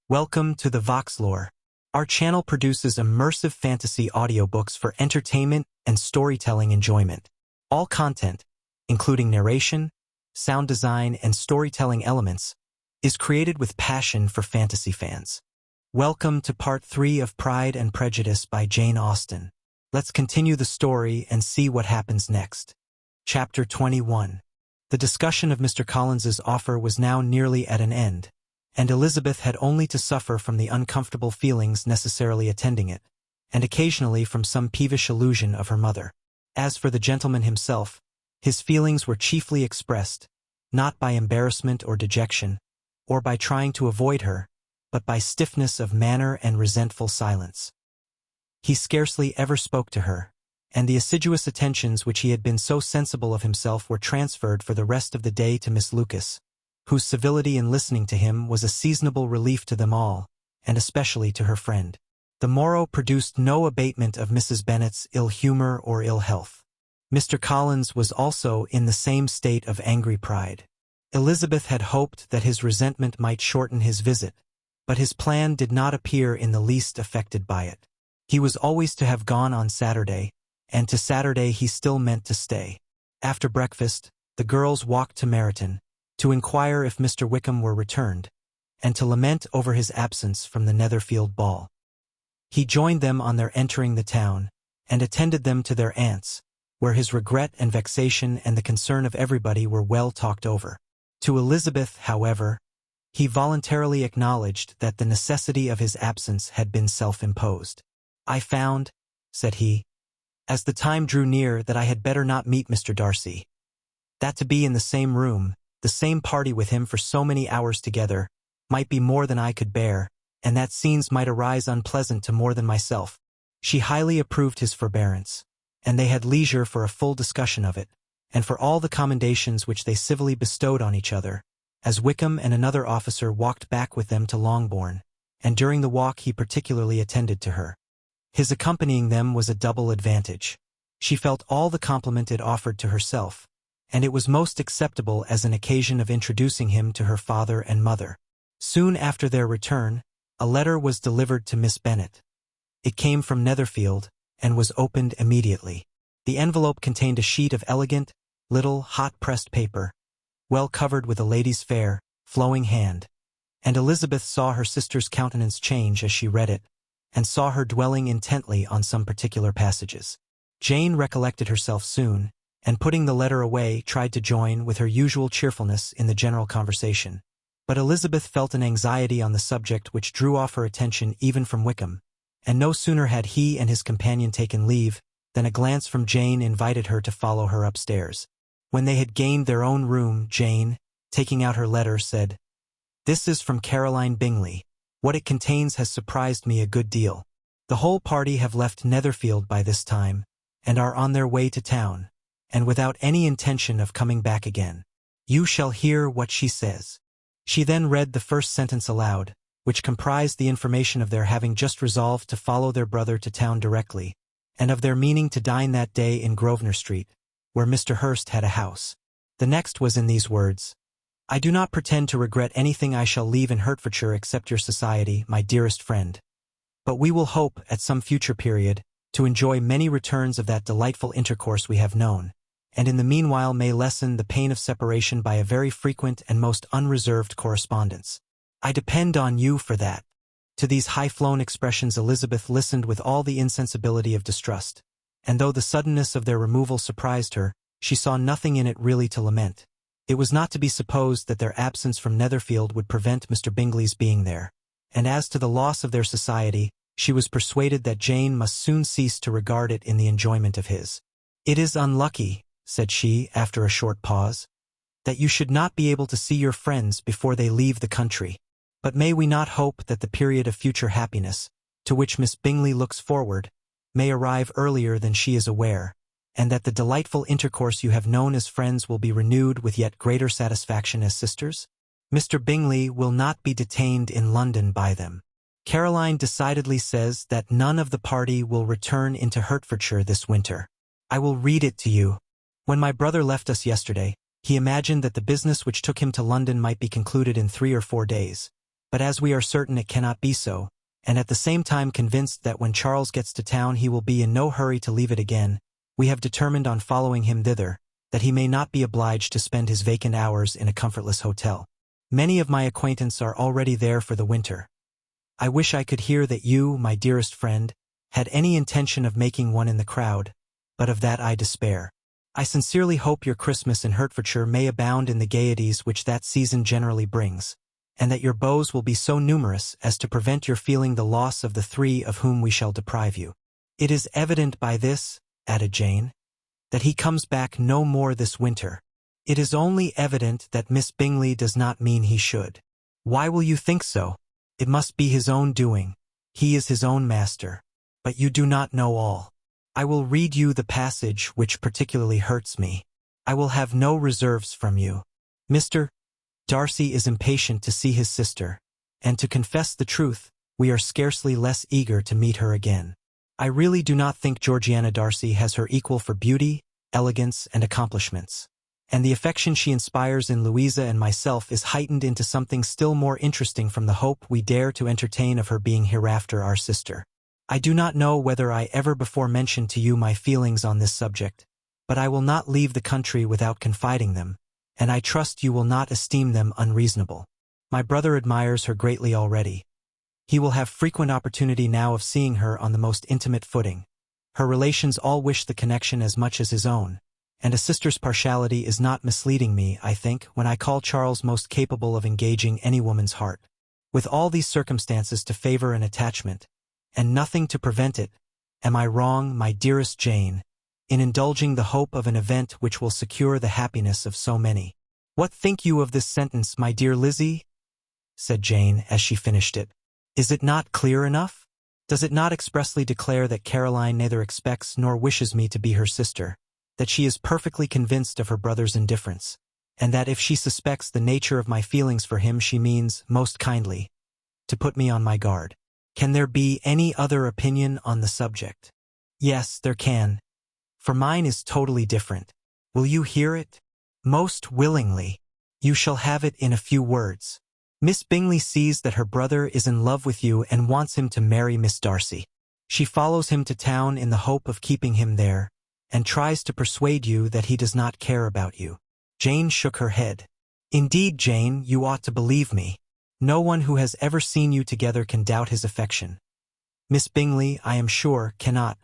Welcome to the Vox Lore. Our channel produces immersive fantasy audiobooks for entertainment and storytelling enjoyment. All content, including narration, sound design, and storytelling elements, is created with passion for fantasy fans. Welcome to Part 3 of Pride and Prejudice by Jane Austen. Let's continue the story and see what happens next. Chapter 21. The discussion of Mr. Collins's offer was now nearly at an end, and Elizabeth had only to suffer from the uncomfortable feelings necessarily attending it, and occasionally from some peevish allusion of her mother. As for the gentleman himself, his feelings were chiefly expressed, not by embarrassment or dejection, or by trying to avoid her, but by stiffness of manner and resentful silence. He scarcely ever spoke to her, and the assiduous attentions which he had been so sensible of himself were transferred for the rest of the day to Miss Lucas, whose civility in listening to him was a seasonable relief to them all, and especially to her friend. The morrow produced no abatement of Mrs. Bennet's ill humor or ill health. Mr. Collins was also in the same state of angry pride. Elizabeth had hoped that his resentment might shorten his visit, but his plan did not appear in the least affected by it. He was always to have gone on Saturday, and to Saturday he still meant to stay. After breakfast, the girls walked to Meryton, to inquire if Mr. Wickham were returned, and to lament over his absence from the Netherfield ball. He joined them on their entering the town, and attended them to their aunt's, where his regret and vexation and the concern of everybody were well talked over. To Elizabeth, however, he voluntarily acknowledged that the necessity of his absence had been self-imposed. "I found," said he, "as the time drew near that I had better not meet Mr. Darcy. That to be in the same room, the same party with him for so many hours together, might be more than I could bear, and that scenes might arise unpleasant to more than myself." She highly approved his forbearance, and they had leisure for a full discussion of it, and for all the commendations which they civilly bestowed on each other, as Wickham and another officer walked back with them to Longbourn, and during the walk he particularly attended to her. His accompanying them was a double advantage. She felt all the compliment it offered to herself, and it was most acceptable as an occasion of introducing him to her father and mother. Soon after their return, a letter was delivered to Miss Bennet. It came from Netherfield, and was opened immediately. The envelope contained a sheet of elegant, little, hot-pressed paper, well covered with a lady's fair, flowing hand, and Elizabeth saw her sister's countenance change as she read it, and saw her dwelling intently on some particular passages. Jane recollected herself soon, and putting the letter away tried to join with her usual cheerfulness in the general conversation. But Elizabeth felt an anxiety on the subject which drew off her attention even from Wickham, and no sooner had he and his companion taken leave than a glance from Jane invited her to follow her upstairs. When they had gained their own room, Jane, taking out her letter, said, "This is from Caroline Bingley. What it contains has surprised me a good deal. The whole party have left Netherfield by this time, and are on their way to town, and without any intention of coming back again. You shall hear what she says." She then read the first sentence aloud, which comprised the information of their having just resolved to follow their brother to town directly, and of their meaning to dine that day in Grosvenor Street, where Mr. Hurst had a house. The next was in these words: "I do not pretend to regret anything I shall leave in Hertfordshire except your society, my dearest friend. But we will hope, at some future period, to enjoy many returns of that delightful intercourse we have known, and in the meanwhile may lessen the pain of separation by a very frequent and most unreserved correspondence. I depend on you for that." To these high-flown expressions Elizabeth listened with all the insensibility of distrust, and though the suddenness of their removal surprised her, she saw nothing in it really to lament. It was not to be supposed that their absence from Netherfield would prevent Mr. Bingley's being there, and as to the loss of their society, she was persuaded that Jane must soon cease to regard it in the enjoyment of his. "It is unlucky," said she, after a short pause, "that you should not be able to see your friends before they leave the country. But may we not hope that the period of future happiness, to which Miss Bingley looks forward, may arrive earlier than she is aware, and that the delightful intercourse you have known as friends will be renewed with yet greater satisfaction as sisters? Mr. Bingley will not be detained in London by them. Caroline decidedly says that none of the party will return into Hertfordshire this winter. I will read it to you. When my brother left us yesterday, he imagined that the business which took him to London might be concluded in 3 or 4 days. But as we are certain it cannot be so, and at the same time convinced that when Charles gets to town he will be in no hurry to leave it again, we have determined on following him thither, that he may not be obliged to spend his vacant hours in a comfortless hotel. Many of my acquaintance are already there for the winter. I wish I could hear that you, my dearest friend, had any intention of making one in the crowd, but of that I despair. I sincerely hope your Christmas in Hertfordshire may abound in the gaieties which that season generally brings, and that your beaux will be so numerous as to prevent your feeling the loss of the three of whom we shall deprive you. It is evident by this, added Jane, that he comes back no more this winter. It is only evident that Miss Bingley does not mean he should. Why will you think so? It must be his own doing. He is his own master. But you do not know all. I will read you the passage which particularly hurts me. I will have no reserves from you. Mr. Darcy is impatient to see his sister, and to confess the truth, we are scarcely less eager to meet her again. I really do not think Georgiana Darcy has her equal for beauty, elegance, and accomplishments, and the affection she inspires in Louisa and myself is heightened into something still more interesting from the hope we dare to entertain of her being hereafter our sister. I do not know whether I ever before mentioned to you my feelings on this subject, but I will not leave the country without confiding them, and I trust you will not esteem them unreasonable. My brother admires her greatly already. He will have frequent opportunity now of seeing her on the most intimate footing. Her relations all wish the connection as much as his own, and a sister's partiality is not misleading me, I think, when I call Charles most capable of engaging any woman's heart. With all these circumstances to favor an attachment, and nothing to prevent it, am I wrong, my dearest Jane, in indulging the hope of an event which will secure the happiness of so many? What think you of this sentence, my dear Lizzie? Said Jane, as she finished it. Is it not clear enough? Does it not expressly declare that Caroline neither expects nor wishes me to be her sister, that she is perfectly convinced of her brother's indifference, and that if she suspects the nature of my feelings for him she means, most kindly, to put me on my guard? Can there be any other opinion on the subject? Yes, there can, for mine is totally different. Will you hear it? Most willingly. You shall have it in a few words. Miss Bingley sees that her brother is in love with you and wants him to marry Miss Darcy. She follows him to town in the hope of keeping him there, and tries to persuade you that he does not care about you. Jane shook her head. Indeed, Jane, you ought to believe me. No one who has ever seen you together can doubt his affection. Miss Bingley, I am sure, cannot.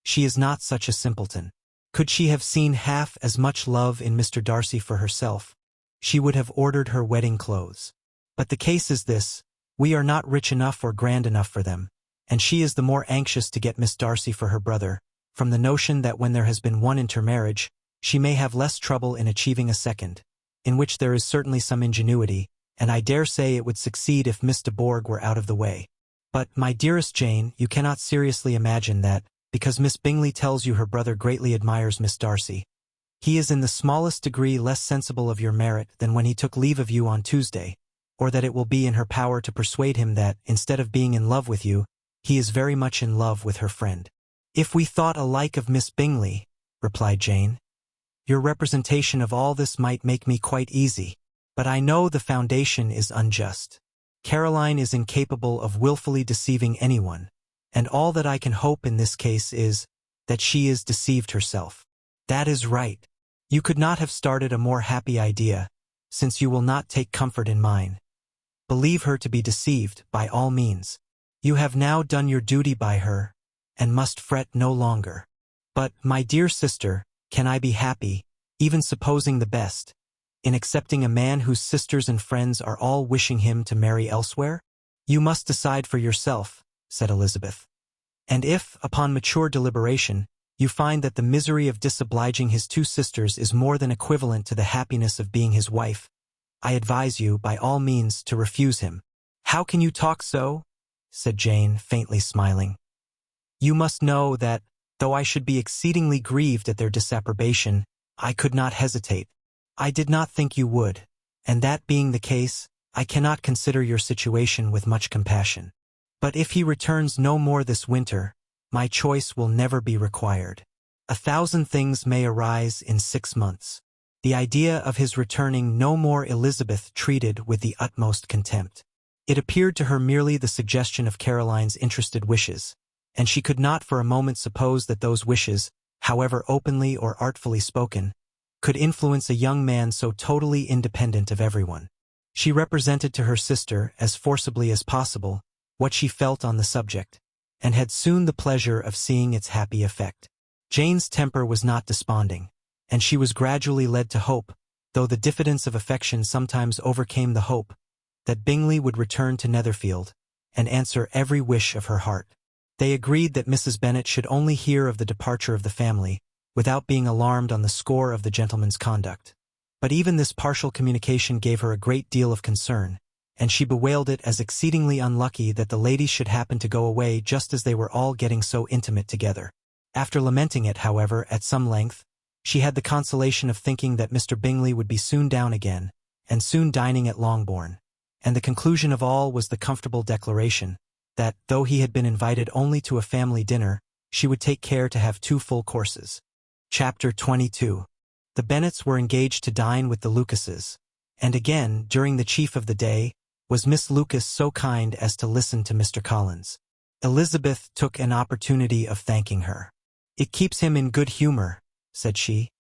She is not such a simpleton. Could she have seen half as much love in Mr. Darcy for herself, she would have ordered her wedding clothes. But the case is this, we are not rich enough or grand enough for them, and she is the more anxious to get Miss Darcy for her brother, from the notion that when there has been one intermarriage, she may have less trouble in achieving a second, in which there is certainly some ingenuity, and I dare say it would succeed if Miss de Bourgh were out of the way. But, my dearest Jane, you cannot seriously imagine that, because Miss Bingley tells you her brother greatly admires Miss Darcy, he is in the smallest degree less sensible of your merit than when he took leave of you on Tuesday, or that it will be in her power to persuade him that, instead of being in love with you, he is very much in love with her friend. If we thought alike of Miss Bingley, replied Jane, your representation of all this might make me quite easy. But I know the foundation is unjust. Caroline is incapable of willfully deceiving anyone, and all that I can hope in this case is that she is deceived herself. That is right. You could not have started a more happy idea, since you will not take comfort in mine. Believe her to be deceived, by all means. You have now done your duty by her, and must fret no longer. But, my dear sister, can I be happy, even supposing the best, in accepting a man whose sisters and friends are all wishing him to marry elsewhere? You must decide for yourself, said Elizabeth. And if, upon mature deliberation, you find that the misery of disobliging his two sisters is more than equivalent to the happiness of being his wife, I advise you, by all means, to refuse him. How can you talk so? Said Jane, faintly smiling. You must know that, though I should be exceedingly grieved at their disapprobation, I could not hesitate. I did not think you would, and that being the case, I cannot consider your situation with much compassion. But if he returns no more this winter, my choice will never be required. 1,000 things may arise in 6 months. The idea of his returning no more Elizabeth treated with the utmost contempt. It appeared to her merely the suggestion of Caroline's interested wishes, and she could not for a moment suppose that those wishes, however openly or artfully spoken, could influence a young man so totally independent of everyone. She represented to her sister, as forcibly as possible, what she felt on the subject, and had soon the pleasure of seeing its happy effect. Jane's temper was not desponding, and she was gradually led to hope, though the diffidence of affection sometimes overcame the hope, that Bingley would return to Netherfield, and answer every wish of her heart. They agreed that Mrs. Bennet should only hear of the departure of the family, without being alarmed on the score of the gentleman's conduct. But even this partial communication gave her a great deal of concern, and she bewailed it as exceedingly unlucky that the ladies should happen to go away just as they were all getting so intimate together. After lamenting it, however, at some length, she had the consolation of thinking that Mr. Bingley would be soon down again, and soon dining at Longbourn, and the conclusion of all was the comfortable declaration that, though he had been invited only to a family dinner, she would take care to have 2 full courses. Chapter 22. The Bennets were engaged to dine with the Lucases, and again, during the chief of the day, was Miss Lucas so kind as to listen to Mr. Collins. Elizabeth took an opportunity of thanking her. "It keeps him in good humor," said she,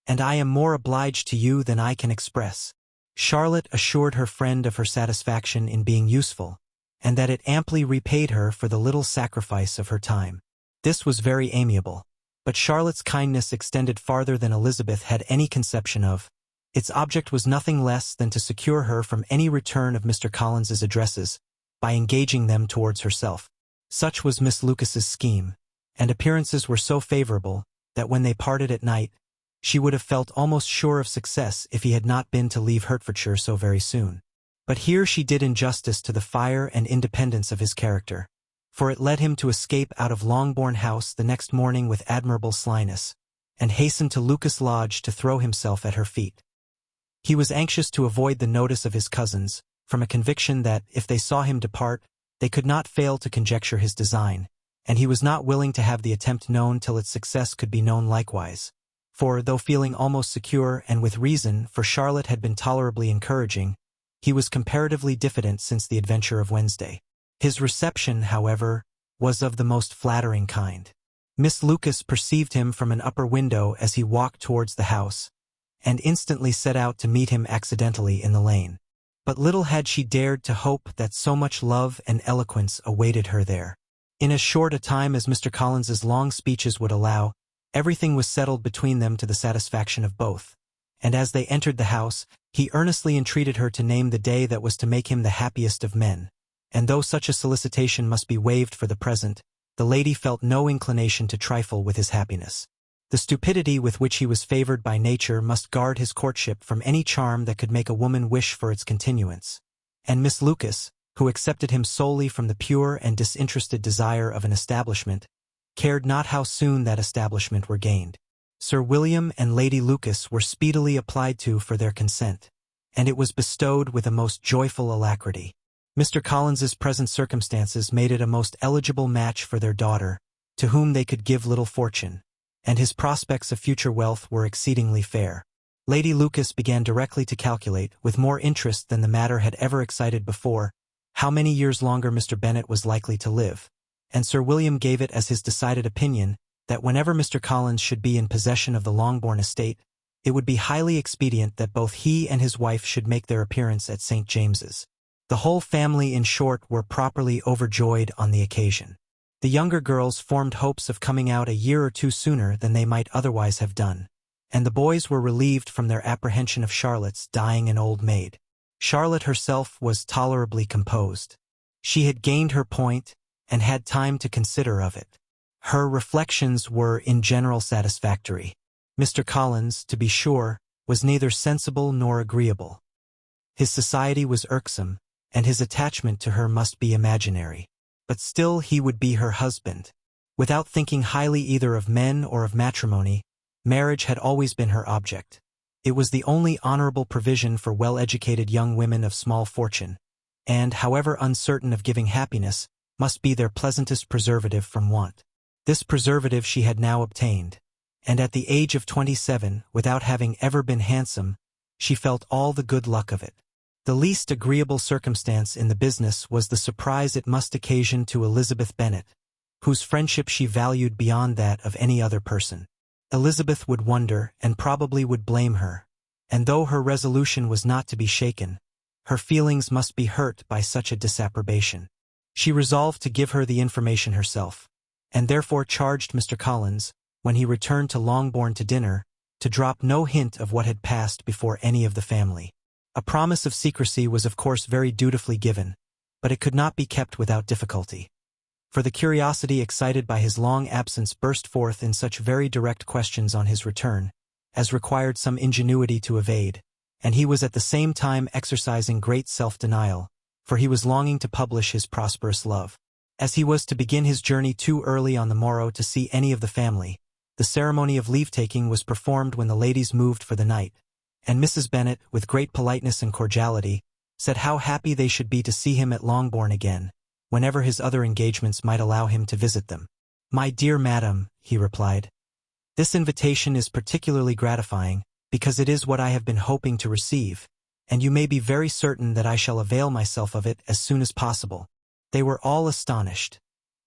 "and I am more obliged to you than I can express." Charlotte assured her friend of her satisfaction in being useful, and that it amply repaid her for the little sacrifice of her time. This was very amiable, but Charlotte's kindness extended farther than Elizabeth had any conception of. Its object was nothing less than to secure her from any return of Mr. Collins's addresses, by engaging them towards herself. Such was Miss Lucas's scheme, and appearances were so favorable, that when they parted at night, she would have felt almost sure of success if he had not been to leave Hertfordshire so very soon. But here she did injustice to the fire and independence of his character, for it led him to escape out of Longbourn House the next morning with admirable slyness, and hasten to Lucas Lodge to throw himself at her feet. He was anxious to avoid the notice of his cousins, from a conviction that, if they saw him depart, they could not fail to conjecture his design, and he was not willing to have the attempt known till its success could be known likewise. For, though feeling almost secure, and with reason, for Charlotte had been tolerably encouraging, he was comparatively diffident since the adventure of Wednesday. His reception, however, was of the most flattering kind. Miss Lucas perceived him from an upper window as he walked towards the house, and instantly set out to meet him accidentally in the lane. But little had she dared to hope that so much love and eloquence awaited her there. In as short a time as Mr. Collins's long speeches would allow, everything was settled between them to the satisfaction of both, and as they entered the house, he earnestly entreated her to name the day that was to make him the happiest of men, and though such a solicitation must be waived for the present, the lady felt no inclination to trifle with his happiness. The stupidity with which he was favored by nature must guard his courtship from any charm that could make a woman wish for its continuance, and Miss Lucas, who accepted him solely from the pure and disinterested desire of an establishment, cared not how soon that establishment were gained. Sir William and Lady Lucas were speedily applied to for their consent, and it was bestowed with a most joyful alacrity. Mr. Collins's present circumstances made it a most eligible match for their daughter, to whom they could give little fortune, and his prospects of future wealth were exceedingly fair. Lady Lucas began directly to calculate, with more interest than the matter had ever excited before, how many years longer Mr. Bennet was likely to live, and Sir William gave it as his decided opinion that whenever Mr. Collins should be in possession of the Longbourn estate, it would be highly expedient that both he and his wife should make their appearance at St. James's. The whole family, in short, were properly overjoyed on the occasion. The younger girls formed hopes of coming out a year or 2 sooner than they might otherwise have done, and the boys were relieved from their apprehension of Charlotte's dying an old maid. Charlotte herself was tolerably composed. She had gained her point, and had time to consider of it. Her reflections were in general satisfactory. Mr. Collins, to be sure, was neither sensible nor agreeable. His society was irksome, and his attachment to her must be imaginary. But still he would be her husband. Without thinking highly either of men or of matrimony, marriage had always been her object. It was the only honorable provision for well-educated young women of small fortune, and, however uncertain of giving happiness, must be their pleasantest preservative from want. This preservative she had now obtained, and at the age of 27, without having ever been handsome, she felt all the good luck of it. The least agreeable circumstance in the business was the surprise it must occasion to Elizabeth Bennet, whose friendship she valued beyond that of any other person. Elizabeth would wonder, and probably would blame her, and though her resolution was not to be shaken, her feelings must be hurt by such a disapprobation. She resolved to give her the information herself, and therefore charged Mr. Collins, when he returned to Longbourn to dinner, to drop no hint of what had passed before any of the family. A promise of secrecy was of course very dutifully given, but it could not be kept without difficulty. For the curiosity excited by his long absence burst forth in such very direct questions on his return, as required some ingenuity to evade, and he was at the same time exercising great self-denial, for he was longing to publish his prosperous love. As he was to begin his journey too early on the morrow to see any of the family, the ceremony of leave-taking was performed when the ladies moved for the night, and Mrs. Bennet, with great politeness and cordiality, said how happy they should be to see him at Longbourn again, whenever his other engagements might allow him to visit them. "My dear madam," he replied, "this invitation is particularly gratifying, because it is what I have been hoping to receive, and you may be very certain that I shall avail myself of it as soon as possible." They were all astonished,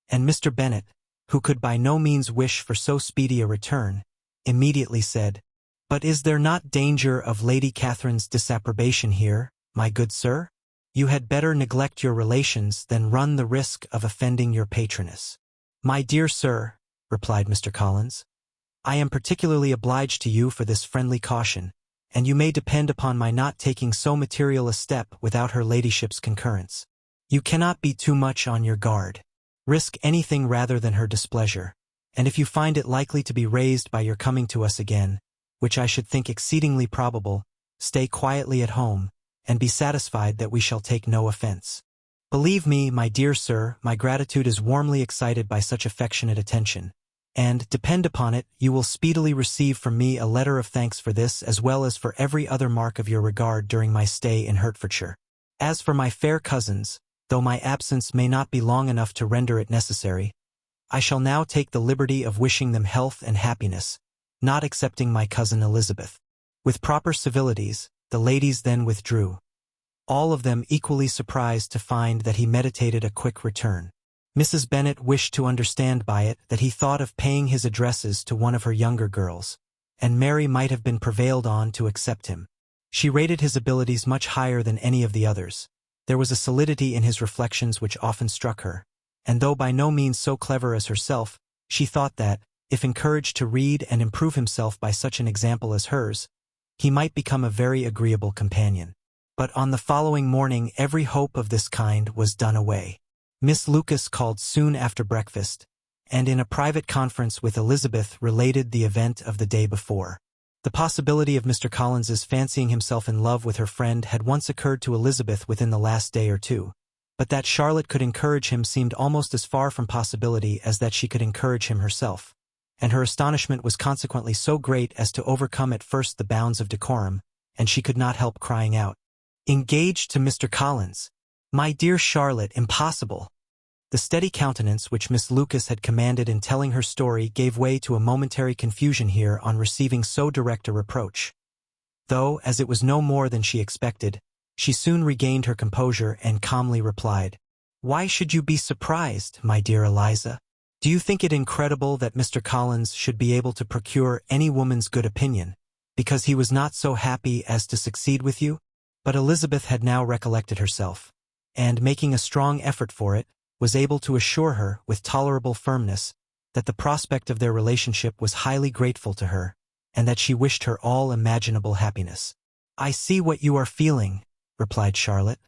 and Mr. Bennet, who could by no means wish for so speedy a return, immediately said, "But is there not danger of Lady Catherine's disapprobation here, my good sir? You had better neglect your relations than run the risk of offending your patroness." "My dear sir," replied Mr. Collins, "I am particularly obliged to you for this friendly caution, and you may depend upon my not taking so material a step without her ladyship's concurrence. You cannot be too much on your guard. Risk anything rather than her displeasure, and if you find it likely to be raised by your coming to us again, which I should think exceedingly probable, stay quietly at home, and be satisfied that we shall take no offense. Believe me, my dear sir, my gratitude is warmly excited by such affectionate attention, and, depend upon it, you will speedily receive from me a letter of thanks for this as well as for every other mark of your regard during my stay in Hertfordshire. As for my fair cousins, though my absence may not be long enough to render it necessary, I shall now take the liberty of wishing them health and happiness, not excepting my cousin Elizabeth." With proper civilities, the ladies then withdrew, all of them equally surprised to find that he meditated a quick return. Mrs. Bennet wished to understand by it that he thought of paying his addresses to one of her younger girls, and Mary might have been prevailed on to accept him. She rated his abilities much higher than any of the others. There was a solidity in his reflections which often struck her, and though by no means so clever as herself, she thought that, if encouraged to read and improve himself by such an example as hers, he might become a very agreeable companion. But on the following morning every hope of this kind was done away. Miss Lucas called soon after breakfast, and in a private conference with Elizabeth related the event of the day before. The possibility of Mr. Collins's fancying himself in love with her friend had once occurred to Elizabeth within the last day or two, but that Charlotte could encourage him seemed almost as far from possibility as that she could encourage him herself, and her astonishment was consequently so great as to overcome at first the bounds of decorum, and she could not help crying out, "Engaged to Mr. Collins! My dear Charlotte, impossible!" The steady countenance which Miss Lucas had commanded in telling her story gave way to a momentary confusion here on receiving so direct a reproach. Though, as it was no more than she expected, she soon regained her composure and calmly replied, "Why should you be surprised, my dear Eliza? Do you think it incredible that Mr. Collins should be able to procure any woman's good opinion, because he was not so happy as to succeed with you?" But Elizabeth had now recollected herself, and, making a strong effort for it, was able to assure her, with tolerable firmness, that the prospect of their relationship was highly grateful to her, and that she wished her all imaginable happiness. "I see what you are feeling," replied Charlotte.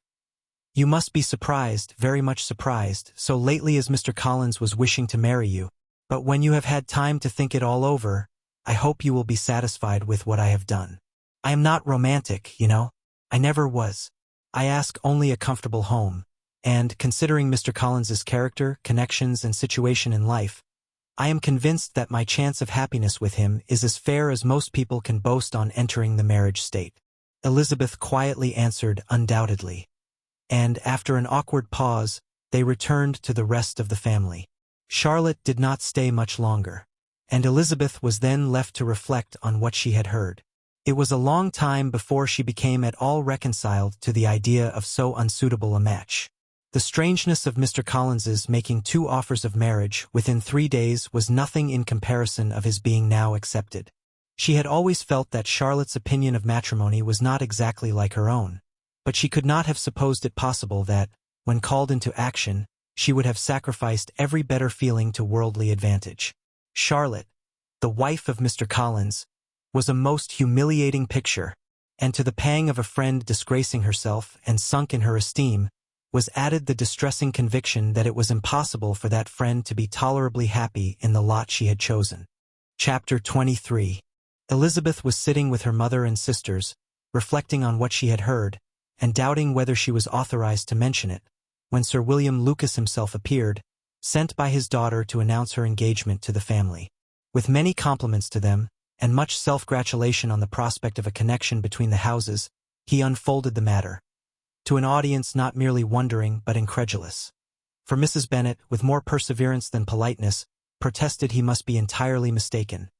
"You must be surprised, very much surprised, so lately as Mr. Collins was wishing to marry you, but when you have had time to think it all over, I hope you will be satisfied with what I have done. I am not romantic, you know. I never was. I ask only a comfortable home, and, considering Mr. Collins's character, connections, and situation in life, I am convinced that my chance of happiness with him is as fair as most people can boast on entering the marriage state." Elizabeth quietly answered, "Undoubtedly." And, after an awkward pause, they returned to the rest of the family. Charlotte did not stay much longer, and Elizabeth was then left to reflect on what she had heard. It was a long time before she became at all reconciled to the idea of so unsuitable a match. The strangeness of Mr. Collins's making 2 offers of marriage within 3 days was nothing in comparison of his being now accepted. She had always felt that Charlotte's opinion of matrimony was not exactly like her own, but she could not have supposed it possible that, when called into action, she would have sacrificed every better feeling to worldly advantage. Charlotte, the wife of Mr. Collins, was a most humiliating picture, and to the pang of a friend disgracing herself and sunk in her esteem, was added the distressing conviction that it was impossible for that friend to be tolerably happy in the lot she had chosen. Chapter 23. Elizabeth was sitting with her mother and sisters, reflecting on what she had heard, and doubting whether she was authorized to mention it, when Sir William Lucas himself appeared, sent by his daughter to announce her engagement to the family. With many compliments to them, and much self-gratulation on the prospect of a connection between the houses, he unfolded the matter, to an audience not merely wondering but incredulous. For Mrs. Bennet, with more perseverance than politeness, protested he must be entirely mistaken.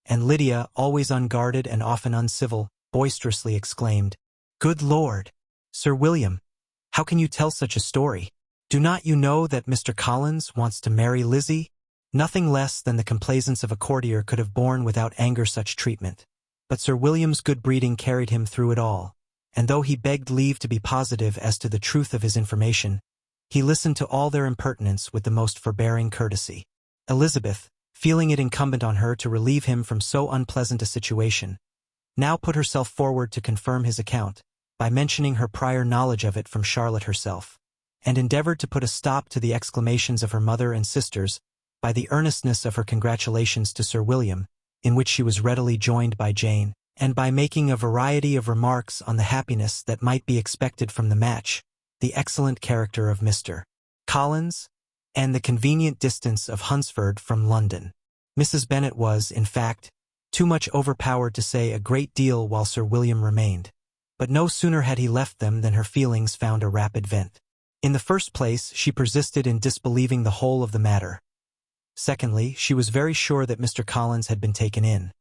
And Lydia, always unguarded and often uncivil, boisterously exclaimed, "Good Lord! Sir William, how can you tell such a story? Do not you know that Mr. Collins wants to marry Lizzie?" Nothing less than the complaisance of a courtier could have borne without anger such treatment. But Sir William's good breeding carried him through it all, and though he begged leave to be positive as to the truth of his information, he listened to all their impertinence with the most forbearing courtesy. Elizabeth, feeling it incumbent on her to relieve him from so unpleasant a situation, now put herself forward to confirm his account, by mentioning her prior knowledge of it from Charlotte herself, and endeavored to put a stop to the exclamations of her mother and sisters, by the earnestness of her congratulations to Sir William, in which she was readily joined by Jane, and by making a variety of remarks on the happiness that might be expected from the match, the excellent character of Mr. Collins, and the convenient distance of Hunsford from London. Mrs. Bennet was, in fact, too much overpowered to say a great deal while Sir William remained, but no sooner had he left them than her feelings found a rapid vent. In the first place, she persisted in disbelieving the whole of the matter. Secondly, she was very sure that Mr. Collins had been taken in.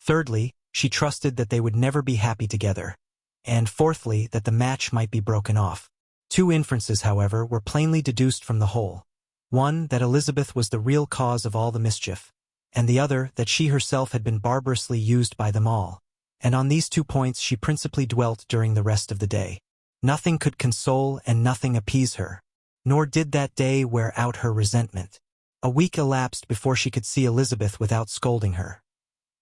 Thirdly, she trusted that they would never be happy together. And fourthly, that the match might be broken off. 2 inferences, however, were plainly deduced from the whole. One, that Elizabeth was the real cause of all the mischief, and the other, that she herself had been barbarously used by them all. And on these 2 points she principally dwelt during the rest of the day. Nothing could console and nothing appease her, nor did that day wear out her resentment. A week elapsed before she could see Elizabeth without scolding her.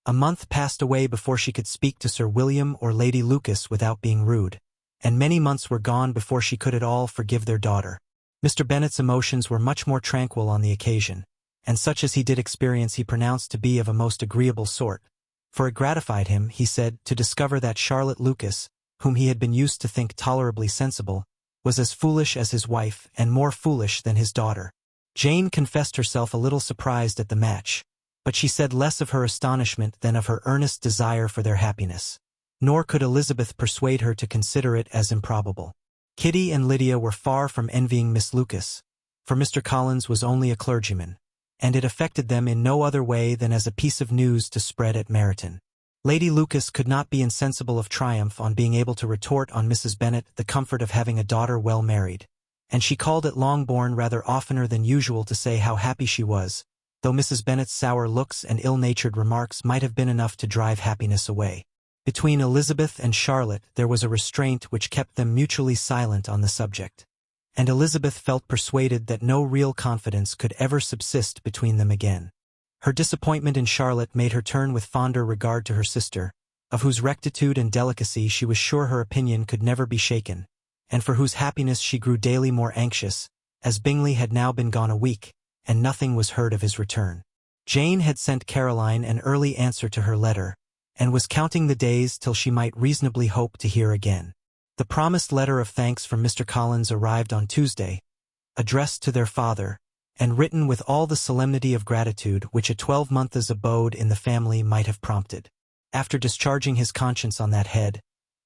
A month passed away before she could speak to Sir William or Lady Lucas without being rude, and many months were gone before she could at all forgive their daughter. Mr. Bennet's emotions were much more tranquil on the occasion, and such as he did experience he pronounced to be of a most agreeable sort, for it gratified him, he said, to discover that Charlotte Lucas, whom he had been used to think tolerably sensible, was as foolish as his wife and more foolish than his daughter. Jane confessed herself a little surprised at the match, but she said less of her astonishment than of her earnest desire for their happiness. Nor could Elizabeth persuade her to consider it as improbable. Kitty and Lydia were far from envying Miss Lucas, for Mr. Collins was only a clergyman, and it affected them in no other way than as a piece of news to spread at Meryton. Lady Lucas could not be insensible of triumph on being able to retort on Mrs. Bennet the comfort of having a daughter well married, and she called at Longbourn rather oftener than usual to say how happy she was, though Mrs. Bennet's sour looks and ill-natured remarks might have been enough to drive happiness away. Between Elizabeth and Charlotte there was a restraint which kept them mutually silent on the subject, and Elizabeth felt persuaded that no real confidence could ever subsist between them again. Her disappointment in Charlotte made her turn with fonder regard to her sister, of whose rectitude and delicacy she was sure her opinion could never be shaken, and for whose happiness she grew daily more anxious, as Bingley had now been gone a week, and nothing was heard of his return. Jane had sent Caroline an early answer to her letter, and was counting the days till she might reasonably hope to hear again. The promised letter of thanks from Mr. Collins arrived on Tuesday, addressed to their father, and written with all the solemnity of gratitude which a 12-month's abode in the family might have prompted. After discharging his conscience on that head,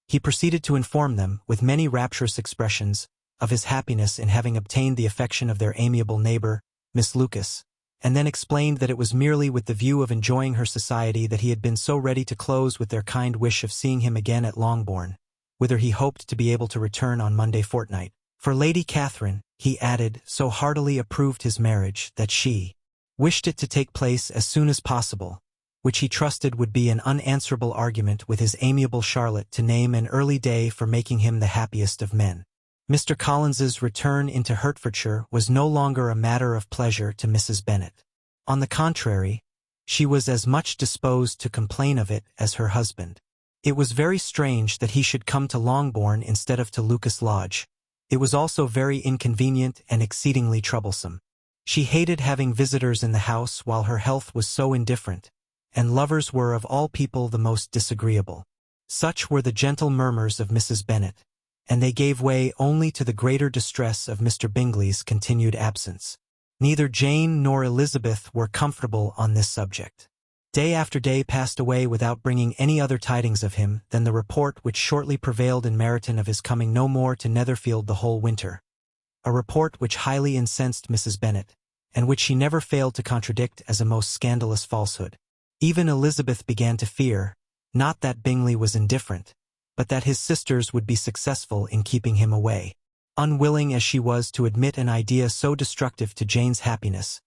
he proceeded to inform them, with many rapturous expressions, of his happiness in having obtained the affection of their amiable neighbor, Miss Lucas, and then explained that it was merely with the view of enjoying her society that he had been so ready to close with their kind wish of seeing him again at Longbourn, whither he hoped to be able to return on Monday fortnight. For Lady Catherine, he added, so heartily approved his marriage that she wished it to take place as soon as possible, which he trusted would be an unanswerable argument with his amiable Charlotte to name an early day for making him the happiest of men. Mr. Collins's return into Hertfordshire was no longer a matter of pleasure to Mrs. Bennet. On the contrary, she was as much disposed to complain of it as her husband. It was very strange that he should come to Longbourn instead of to Lucas Lodge. It was also very inconvenient and exceedingly troublesome. She hated having visitors in the house while her health was so indifferent, and lovers were of all people the most disagreeable. Such were the gentle murmurs of Mrs. Bennet, and they gave way only to the greater distress of Mr. Bingley's continued absence. Neither Jane nor Elizabeth were comfortable on this subject. Day after day passed away without bringing any other tidings of him than the report which shortly prevailed in Meryton of his coming no more to Netherfield the whole winter. A report which highly incensed Mrs. Bennet, and which she never failed to contradict as a most scandalous falsehood. Even Elizabeth began to fear, not that Bingley was indifferent, but that his sisters would be successful in keeping him away. Unwilling as she was to admit an idea so destructive to Jane's happiness,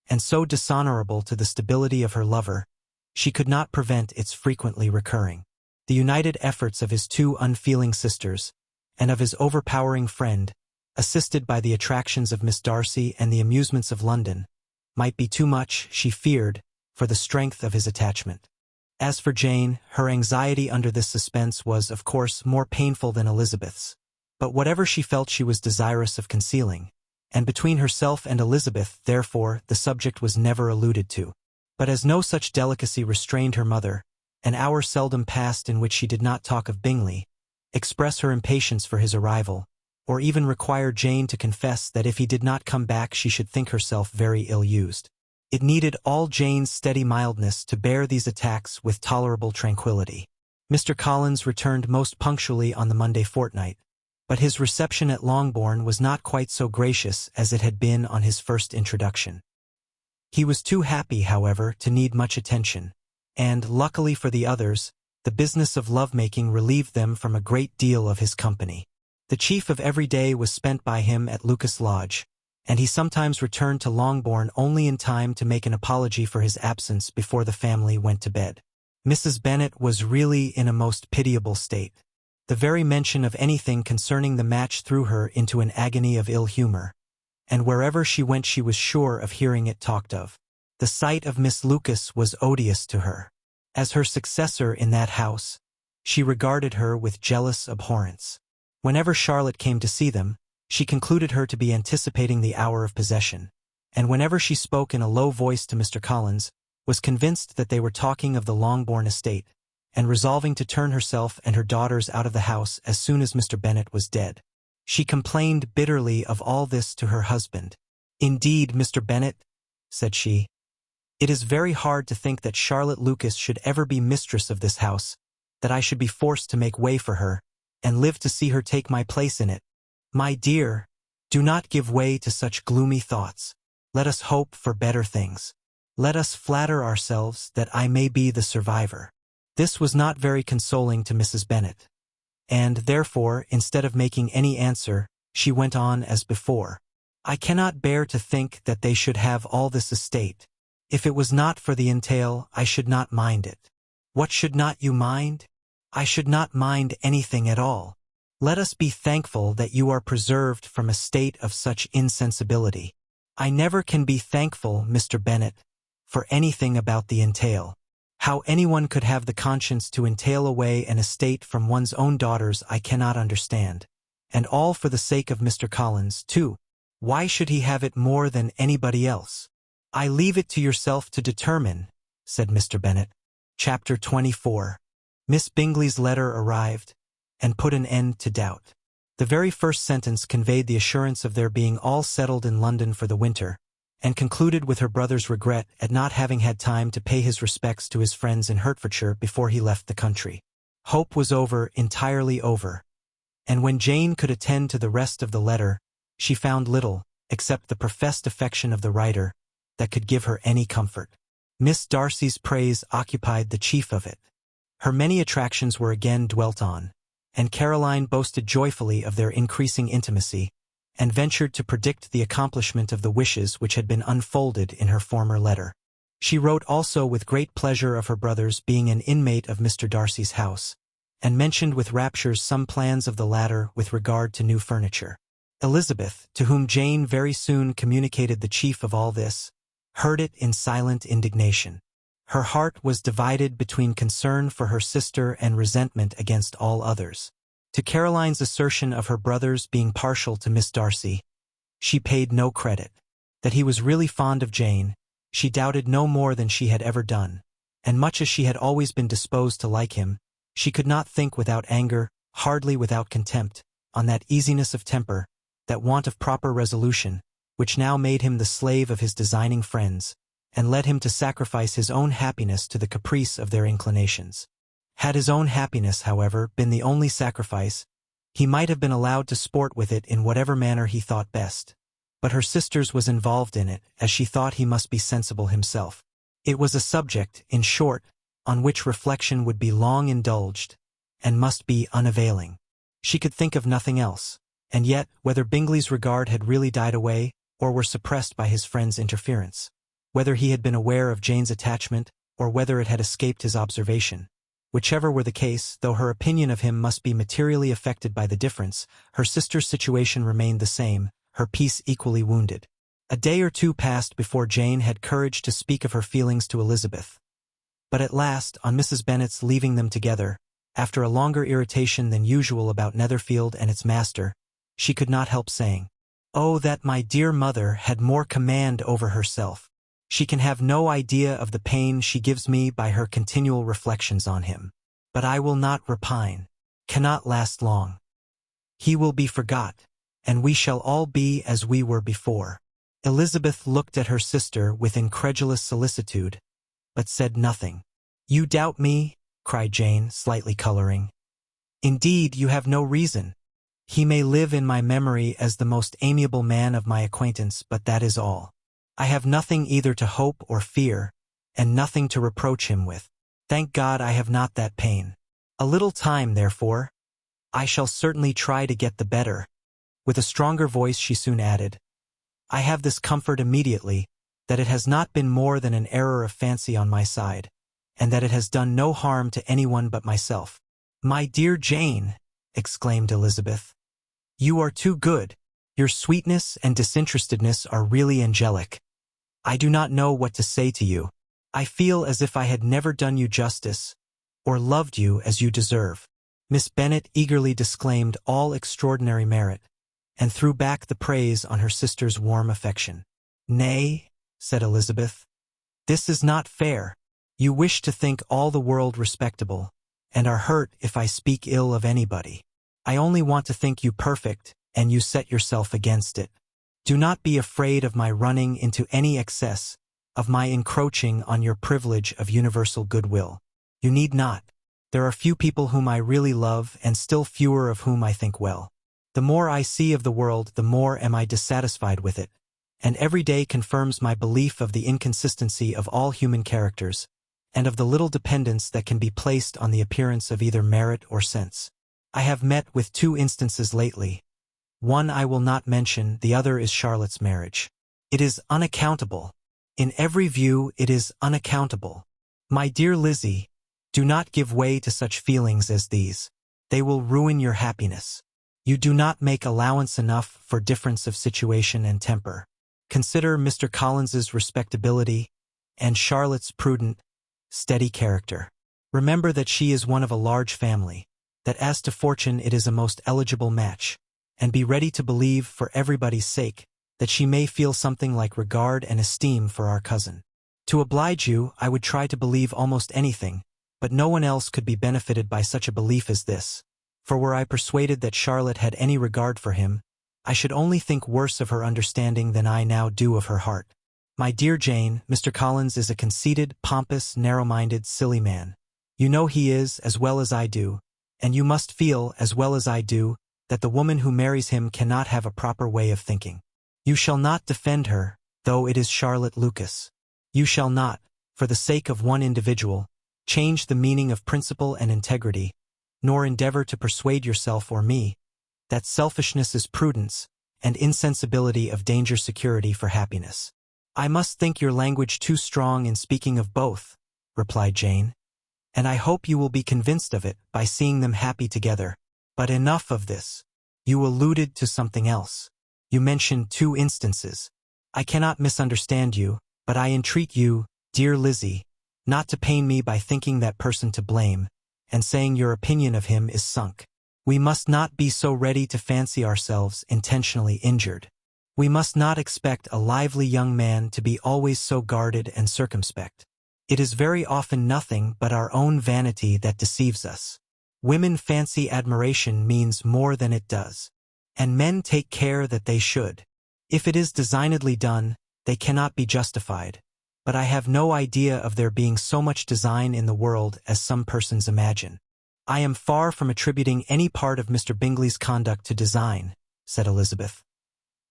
and so dishonorable to the stability of her lover, she could not prevent its frequently recurring. The united efforts of his two unfeeling sisters, and of his overpowering friend, assisted by the attractions of Miss Darcy and the amusements of London, might be too much, she feared, for the strength of his attachment. As for Jane, her anxiety under this suspense was, of course, more painful than Elizabeth's, but whatever she felt she was desirous of concealing, and between herself and Elizabeth, therefore, the subject was never alluded to. But as no such delicacy restrained her mother, an hour seldom passed in which she did not talk of Bingley, express her impatience for his arrival, or even require Jane to confess that if he did not come back she should think herself very ill-used. It needed all Jane's steady mildness to bear these attacks with tolerable tranquillity. Mr. Collins returned most punctually on the Monday fortnight, but his reception at Longbourn was not quite so gracious as it had been on his first introduction. He was too happy, however, to need much attention, and, luckily for the others, the business of love-making relieved them from a great deal of his company. The chief of every day was spent by him at Lucas Lodge, and he sometimes returned to Longbourn only in time to make an apology for his absence before the family went to bed. Mrs. Bennet was really in a most pitiable state. The very mention of anything concerning the match threw her into an agony of ill humor, and wherever she went she was sure of hearing it talked of. The sight of Miss Lucas was odious to her. As her successor in that house, she regarded her with jealous abhorrence. Whenever Charlotte came to see them, she concluded her to be anticipating the hour of possession, and whenever she spoke in a low voice to Mr. Collins, was convinced that they were talking of the Longbourn estate, and resolving to turn herself and her daughters out of the house as soon as Mr. Bennet was dead. She complained bitterly of all this to her husband. "Indeed, Mr. Bennet," said she, "it is very hard to think that Charlotte Lucas should ever be mistress of this house, that I should be forced to make way for her, and live to see her take my place in it. My dear, do not give way to such gloomy thoughts. Let us hope for better things. Let us flatter ourselves that I may be the survivor." This was not very consoling to Mrs. Bennet, and, therefore, instead of making any answer, she went on as before. "I cannot bear to think that they should have all this estate. If it was not for the entail, I should not mind it." "What should not you mind?" "I should not mind anything at all. Let us be thankful that you are preserved from a state of such insensibility." "I never can be thankful, Mr. Bennet, for anything about the entail. How anyone could have the conscience to entail away an estate from one's own daughters I cannot understand. And all for the sake of Mr. Collins, too. Why should he have it more than anybody else?" "I leave it to yourself to determine," said Mr. Bennet. Chapter 24. Miss Bingley's letter arrived, and put an end to doubt. The very first sentence conveyed the assurance of their being all settled in London for the winter, and concluded with her brother's regret at not having had time to pay his respects to his friends in Hertfordshire before he left the country. Hope was over, entirely over, and when Jane could attend to the rest of the letter, she found little, except the professed affection of the writer, that could give her any comfort. Miss Darcy's praise occupied the chief of it. Her many attractions were again dwelt on, and Caroline boasted joyfully of their increasing intimacy, and ventured to predict the accomplishment of the wishes which had been unfolded in her former letter. She wrote also with great pleasure of her brother's being an inmate of Mr. Darcy's house, and mentioned with raptures some plans of the latter with regard to new furniture. Elizabeth, to whom Jane very soon communicated the chief of all this, heard it in silent indignation. Her heart was divided between concern for her sister and resentment against all others. To Caroline's assertion of her brother's being partial to Miss Darcy, she paid no credit. That he was really fond of Jane, she doubted no more than she had ever done, and much as she had always been disposed to like him, she could not think without anger, hardly without contempt, on that easiness of temper, that want of proper resolution, which now made him the slave of his designing friends, and led him to sacrifice his own happiness to the caprice of their inclinations. Had his own happiness, however, been the only sacrifice, he might have been allowed to sport with it in whatever manner he thought best. But her sister's was involved in it, as she thought he must be sensible himself. It was a subject, in short, on which reflection would be long indulged, and must be unavailing. She could think of nothing else, and yet, whether Bingley's regard had really died away, or were suppressed by his friend's interference, whether he had been aware of Jane's attachment, or whether it had escaped his observation, whichever were the case, though her opinion of him must be materially affected by the difference, her sister's situation remained the same, her peace equally wounded. A day or two passed before Jane had courage to speak of her feelings to Elizabeth. But at last, on Mrs. Bennet's leaving them together, after a longer irritation than usual about Netherfield and its master, she could not help saying, "Oh, that my dear mother had more command over herself. She can have no idea of the pain she gives me by her continual reflections on him. But I will not repine. Cannot last long. He will be forgot, and we shall all be as we were before." Elizabeth looked at her sister with incredulous solicitude, but said nothing. "You doubt me?" cried Jane, slightly coloring. "Indeed, you have no reason. He may live in my memory as the most amiable man of my acquaintance, but that is all. I have nothing either to hope or fear, and nothing to reproach him with. Thank God I have not that pain. A little time, therefore. I shall certainly try to get the better." With a stronger voice she soon added, "I have this comfort immediately, that it has not been more than an error of fancy on my side, and that it has done no harm to anyone but myself." "My dear Jane," exclaimed Elizabeth, "you are too good. Your sweetness and disinterestedness are really angelic. I do not know what to say to you. I feel as if I had never done you justice, or loved you as you deserve." Miss Bennet eagerly disclaimed all extraordinary merit, and threw back the praise on her sister's warm affection. "Nay," said Elizabeth, "this is not fair. You wish to think all the world respectable, and are hurt if I speak ill of anybody. I only want to think you perfect, and you set yourself against it. Do not be afraid of my running into any excess, of my encroaching on your privilege of universal goodwill. You need not. There are few people whom I really love, and still fewer of whom I think well. The more I see of the world, the more am I dissatisfied with it, and every day confirms my belief of the inconsistency of all human characters, and of the little dependence that can be placed on the appearance of either merit or sense. I have met with two instances lately. One I will not mention, the other is Charlotte's marriage. It is unaccountable. In every view it is unaccountable. My dear Lizzie, do not give way to such feelings as these. They will ruin your happiness. You do not make allowance enough for difference of situation and temper. Consider Mr. Collins's respectability, and Charlotte's prudent, steady character. Remember that she is one of a large family, that as to fortune it is a most eligible match, and be ready to believe, for everybody's sake, that she may feel something like regard and esteem for our cousin. To oblige you, I would try to believe almost anything, but no one else could be benefited by such a belief as this, for were I persuaded that Charlotte had any regard for him, I should only think worse of her understanding than I now do of her heart. My dear Jane, Mr. Collins is a conceited, pompous, narrow-minded, silly man. You know he is, as well as I do, and you must feel, as well as I do, that the woman who marries him cannot have a proper way of thinking. You shall not defend her, though it is Charlotte Lucas. You shall not, for the sake of one individual, change the meaning of principle and integrity, nor endeavor to persuade yourself or me that selfishness is prudence, and insensibility of danger security for happiness. I must think your language too strong in speaking of both, replied Jane, and I hope you will be convinced of it by seeing them happy together. But enough of this. You alluded to something else. You mentioned 2 instances. I cannot misunderstand you, but I entreat you, dear Lizzie, not to pain me by thinking that person to blame, and saying your opinion of him is sunk. We must not be so ready to fancy ourselves intentionally injured. We must not expect a lively young man to be always so guarded and circumspect. It is very often nothing but our own vanity that deceives us. Women fancy admiration means more than it does, and men take care that they should. If it is designedly done, they cannot be justified, but I have no idea of there being so much design in the world as some persons imagine. I am far from attributing any part of Mr. Bingley's conduct to design, said Elizabeth.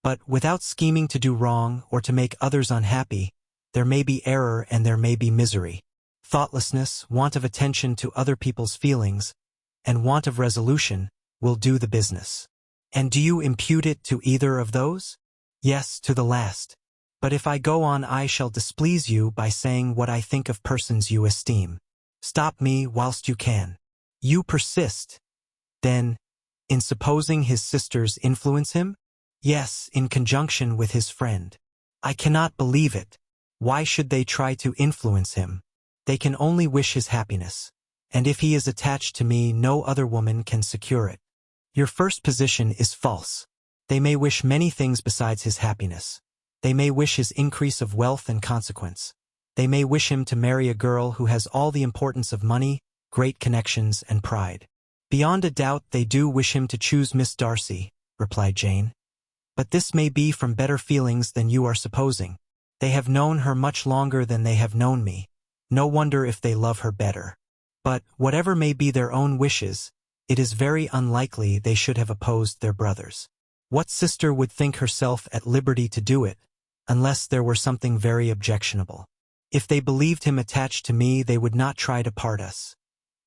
But without scheming to do wrong or to make others unhappy, there may be error and there may be misery. Thoughtlessness, want of attention to other people's feelings, and want of resolution will do the business. And do you impute it to either of those? Yes, to the last. But if I go on I shall displease you by saying what I think of persons you esteem. Stop me whilst you can. You persist, then, in supposing his sisters influence him? Yes, in conjunction with his friend. I cannot believe it. Why should they try to influence him? They can only wish his happiness, and if he is attached to me no other woman can secure it. Your first position is false. They may wish many things besides his happiness. They may wish his increase of wealth and consequence. They may wish him to marry a girl who has all the importance of money, great connections, and pride. Beyond a doubt they do wish him to choose Miss Darcy, replied Jane. But this may be from better feelings than you are supposing. They have known her much longer than they have known me. No wonder if they love her better. But, whatever may be their own wishes, it is very unlikely they should have opposed their brothers. What sister would think herself at liberty to do it, unless there were something very objectionable? If they believed him attached to me they would not try to part us.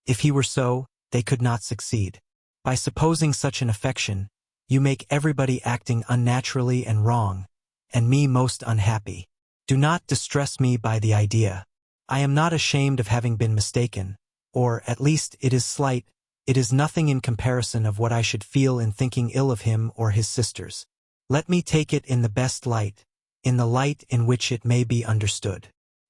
If he were so, they could not succeed. By supposing such an affection, you make everybody acting unnaturally and wrong, and me most unhappy. Do not distress me by the idea. I am not ashamed of having been mistaken, or, at least, it is slight. It is nothing in comparison of what I should feel in thinking ill of him or his sisters. Let me take it in the best light, in the light in which it may be understood.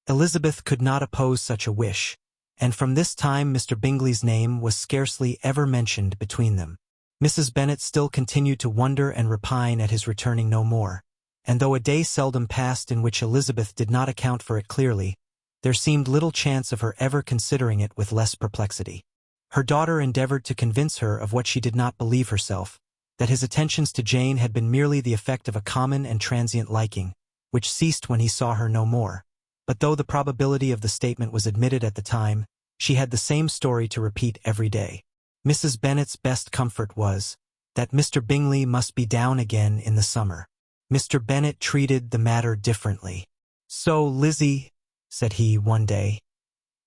Elizabeth could not oppose such a wish, and from this time Mr. Bingley's name was scarcely ever mentioned between them. Mrs. Bennet still continued to wonder and repine at his returning no more, and though a day seldom passed in which Elizabeth did not account for it clearly, there seemed little chance of her ever considering it with less perplexity. Her daughter endeavored to convince her of what she did not believe herself, that his attentions to Jane had been merely the effect of a common and transient liking, which ceased when he saw her no more. But though the probability of the statement was admitted at the time, she had the same story to repeat every day. Mrs. Bennet's best comfort was that Mr. Bingley must be down again in the summer. Mr. Bennet treated the matter differently. "So, Lizzie," said he one day,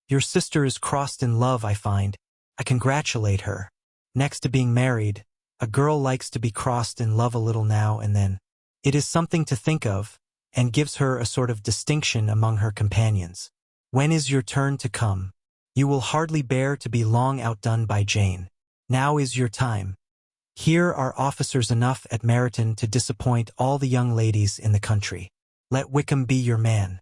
"your sister is crossed in love, I find. I congratulate her. Next to being married, a girl likes to be crossed in love a little now and then. It is something to think of, and gives her a sort of distinction among her companions. When is your turn to come? You will hardly bear to be long outdone by Jane. Now is your time. Here are officers enough at Meryton to disappoint all the young ladies in the country. Let Wickham be your man.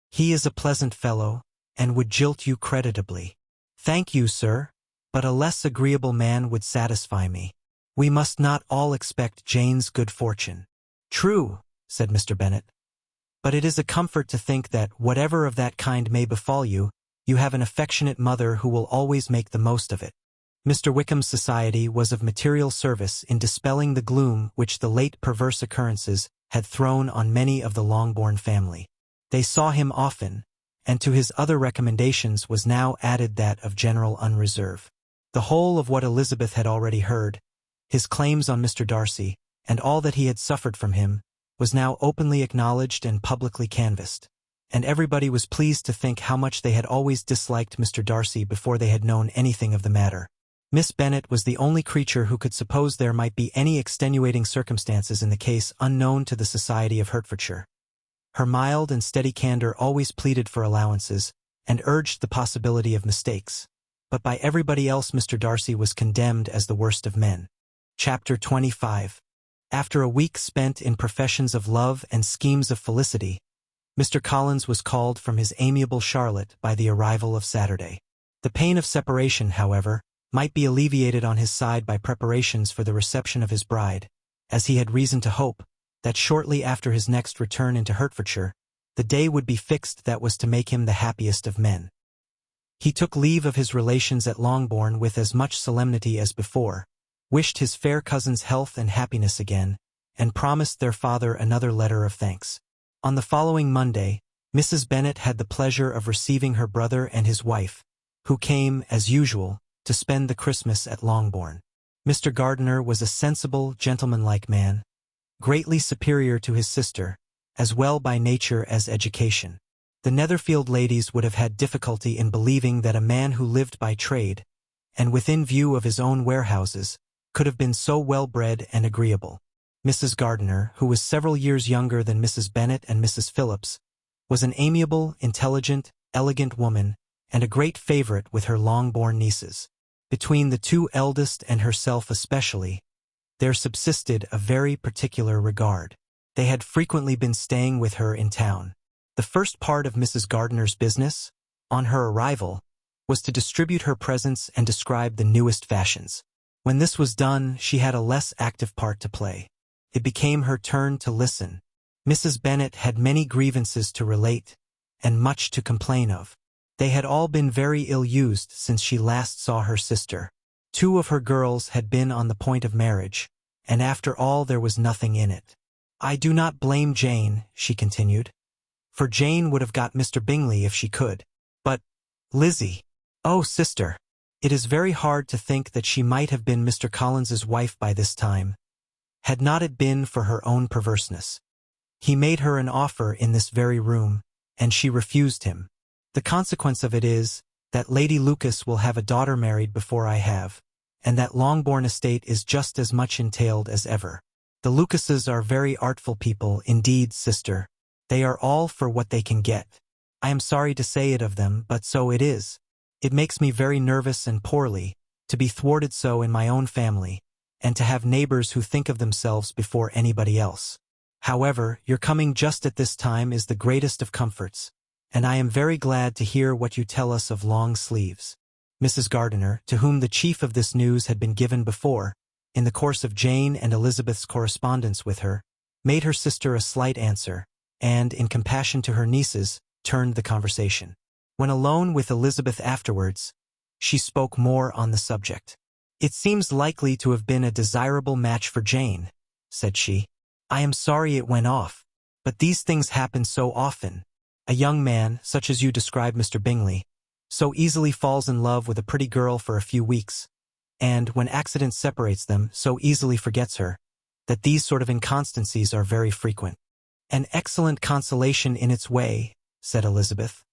He is a pleasant fellow, and would jilt you creditably." "Thank you, sir, but a less agreeable man would satisfy me. We must not all expect Jane's good fortune." "True," said Mr. Bennet. "But it is a comfort to think that, whatever of that kind may befall you, you have an affectionate mother who will always make the most of it." Mr. Wickham's society was of material service in dispelling the gloom which the late perverse occurrences had thrown on many of the Longbourn family. They saw him often, and to his other recommendations was now added that of general unreserve. The whole of what Elizabeth had already heard, his claims on Mr. Darcy, and all that he had suffered from him, was now openly acknowledged and publicly canvassed, and everybody was pleased to think how much they had always disliked Mr. Darcy before they had known anything of the matter. Miss Bennet was the only creature who could suppose there might be any extenuating circumstances in the case unknown to the society of Hertfordshire. Her mild and steady candor always pleaded for allowances, and urged the possibility of mistakes. But by everybody else Mr. Darcy was condemned as the worst of men. Chapter 25. After a week spent in professions of love and schemes of felicity, Mr. Collins was called from his amiable Charlotte by the arrival of Saturday. The pain of separation, however, might be alleviated on his side by preparations for the reception of his bride, as he had reason to hope that shortly after his next return into Hertfordshire, the day would be fixed that was to make him the happiest of men. He took leave of his relations at Longbourn with as much solemnity as before, wished his fair cousin's health and happiness again, and promised their father another letter of thanks. On the following Monday, Mrs. Bennet had the pleasure of receiving her brother and his wife, who came, as usual, to spend the Christmas at Longbourn. Mr. Gardiner was a sensible, gentlemanlike man, greatly superior to his sister, as well by nature as education. The Netherfield ladies would have had difficulty in believing that a man who lived by trade, and within view of his own warehouses, could have been so well-bred and agreeable. Mrs. Gardiner, who was several years younger than Mrs. Bennet and Mrs. Phillips, was an amiable, intelligent, elegant woman, and a great favorite with her Longbourn nieces. Between the two eldest and herself especially, there subsisted a very particular regard. They had frequently been staying with her in town. The first part of Mrs. Gardiner's business, on her arrival, was to distribute her presents and describe the newest fashions. When this was done, she had a less active part to play. It became her turn to listen. Mrs. Bennet had many grievances to relate, and much to complain of. They had all been very ill-used since she last saw her sister. 2 of her girls had been on the point of marriage, and after all there was nothing in it. "I do not blame Jane," she continued, "for Jane would have got Mr. Bingley if she could. But, Lizzie, oh sister, it is very hard to think that she might have been Mr. Collins's wife by this time, had not it been for her own perverseness. He made her an offer in this very room, and she refused him. The consequence of it is that Lady Lucas will have a daughter married before I have, and that Longbourn estate is just as much entailed as ever. The Lucases are very artful people indeed, sister. They are all for what they can get. I am sorry to say it of them, but so it is. It makes me very nervous and poorly, to be thwarted so in my own family, and to have neighbors who think of themselves before anybody else. However, your coming just at this time is the greatest of comforts, and I am very glad to hear what you tell us of long sleeves." Mrs. Gardiner, to whom the chief of this news had been given before, in the course of Jane and Elizabeth's correspondence with her, made her sister a slight answer, and, in compassion to her nieces, turned the conversation. When alone with Elizabeth afterwards, she spoke more on the subject. "It seems likely to have been a desirable match for Jane," said she. "I am sorry it went off, but these things happen so often. A young man, such as you describe Mr. Bingley, so easily falls in love with a pretty girl for a few weeks, and, when accident separates them, so easily forgets her, that these sort of inconstancies are very frequent." "An excellent consolation in its way," said Elizabeth.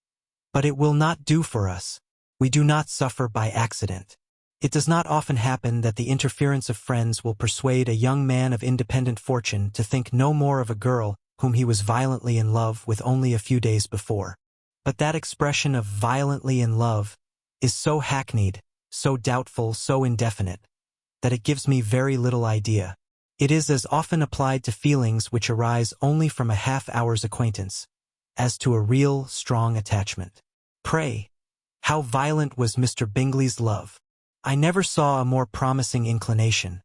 "But it will not do for us. We do not suffer by accident. It does not often happen that the interference of friends will persuade a young man of independent fortune to think no more of a girl whom he was violently in love with only a few days before. But that expression of violently in love is so hackneyed, so doubtful, so indefinite, that it gives me very little idea. It is as often applied to feelings which arise only from a half-hour's acquaintance, as to a real, strong attachment. Pray, how violent was Mr. Bingley's love? I never saw a more promising inclination.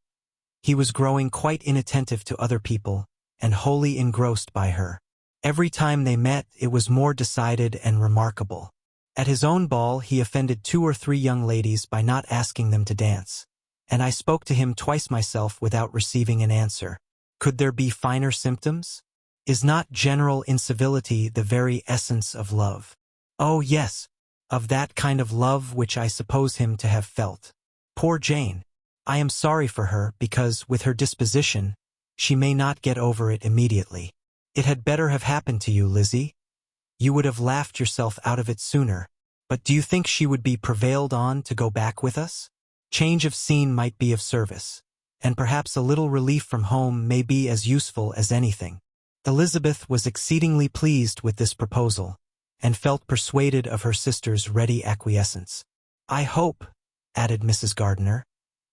He was growing quite inattentive to other people, and wholly engrossed by her. Every time they met, it was more decided and remarkable. At his own ball he offended 2 or 3 young ladies by not asking them to dance, and I spoke to him twice myself without receiving an answer. Could there be finer symptoms? Is not general incivility the very essence of love? Oh yes, of that kind of love which I suppose him to have felt. Poor Jane! I am sorry for her because, with her disposition, she may not get over it immediately. It had better have happened to you, Lizzie. You would have laughed yourself out of it sooner. But do you think she would be prevailed on to go back with us? Change of scene might be of service, and perhaps a little relief from home may be as useful as anything. Elizabeth was exceedingly pleased with this proposal, and felt persuaded of her sister's ready acquiescence. I hope, added Mrs. Gardiner,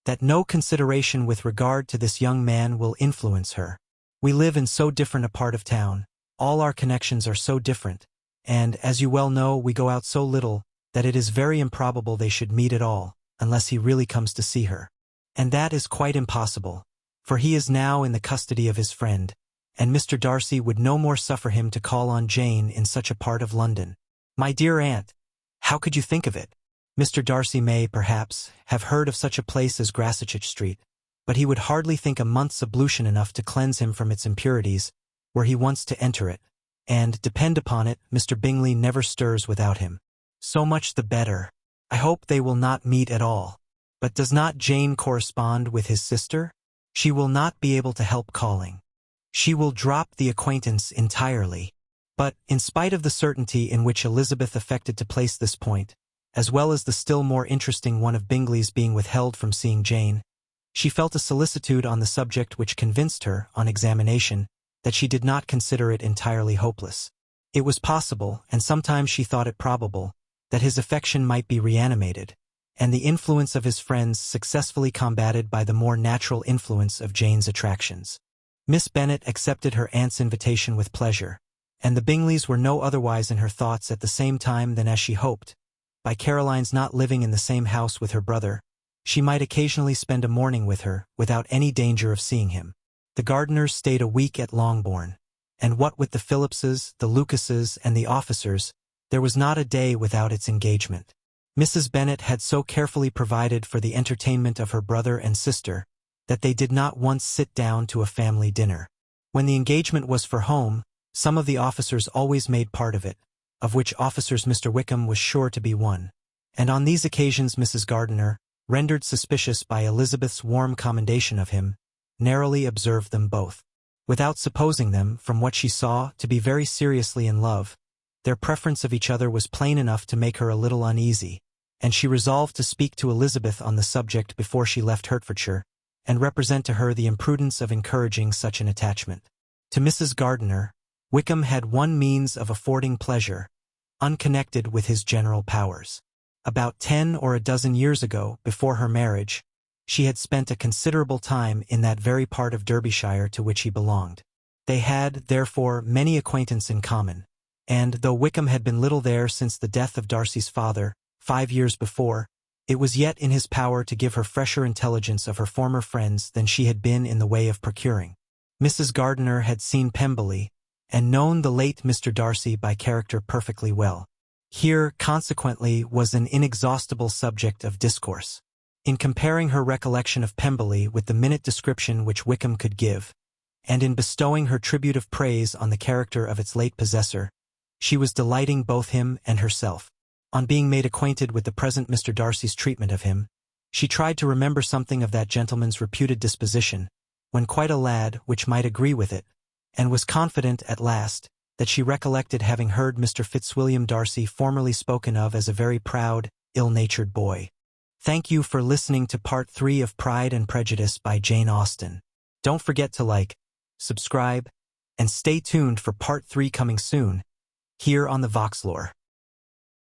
that no consideration with regard to this young man will influence her. We live in so different a part of town, all our connections are so different, and, as you well know, we go out so little, that it is very improbable they should meet at all, unless he really comes to see her. And that is quite impossible, for he is now in the custody of his friend, and Mr. Darcy would no more suffer him to call on Jane in such a part of London. My dear aunt, how could you think of it? Mr. Darcy may, perhaps, have heard of such a place as Grassetchett Street, but he would hardly think a month's ablution enough to cleanse him from its impurities, were he once to enter it, and, depend upon it, Mr. Bingley never stirs without him. So much the better. I hope they will not meet at all. But does not Jane correspond with his sister? She will not be able to help calling. She will drop the acquaintance entirely. But, in spite of the certainty in which Elizabeth affected to place this point, as well as the still more interesting one of Bingley's being withheld from seeing Jane, she felt a solicitude on the subject which convinced her, on examination, that she did not consider it entirely hopeless. It was possible, and sometimes she thought it probable, that his affection might be reanimated, and the influence of his friends successfully combated by the more natural influence of Jane's attractions. Miss Bennet accepted her aunt's invitation with pleasure, and the Bingleys were no otherwise in her thoughts at the same time than as she hoped. By Caroline's not living in the same house with her brother, she might occasionally spend a morning with her, without any danger of seeing him. The Gardiners stayed a week at Longbourn, and what with the Phillipses, the Lucases, and the officers, there was not a day without its engagement. Mrs. Bennet had so carefully provided for the entertainment of her brother and sister, that they did not once sit down to a family dinner. When the engagement was for home, some of the officers always made part of it, of which officers Mr. Wickham was sure to be one, and on these occasions Mrs. Gardiner, rendered suspicious by Elizabeth's warm commendation of him, narrowly observed them both. Without supposing them, from what she saw, to be very seriously in love, their preference of each other was plain enough to make her a little uneasy, and she resolved to speak to Elizabeth on the subject before she left Hertfordshire, and represent to her the imprudence of encouraging such an attachment. To Mrs. Gardiner, Wickham had one means of affording pleasure, unconnected with his general powers. About 10 or a dozen years ago, before her marriage, she had spent a considerable time in that very part of Derbyshire to which he belonged. They had, therefore, many acquaintance in common, and, though Wickham had been little there since the death of Darcy's father, 5 years before, it was yet in his power to give her fresher intelligence of her former friends than she had been in the way of procuring. Mrs. Gardiner had seen Pemberley, and known the late Mr. Darcy by character perfectly well. Here, consequently, was an inexhaustible subject of discourse. In comparing her recollection of Pemberley with the minute description which Wickham could give, and in bestowing her tribute of praise on the character of its late possessor, she was delighting both him and herself. On being made acquainted with the present Mr. Darcy's treatment of him, she tried to remember something of that gentleman's reputed disposition, when quite a lad, which might agree with it, and was confident, at last, that she recollected having heard Mr. Fitzwilliam Darcy formerly spoken of as a very proud, ill-natured boy. Thank you for listening to Part 3 of Pride and Prejudice by Jane Austen. Don't forget to like, subscribe, and stay tuned for Part 3 coming soon, here on the Voxlore.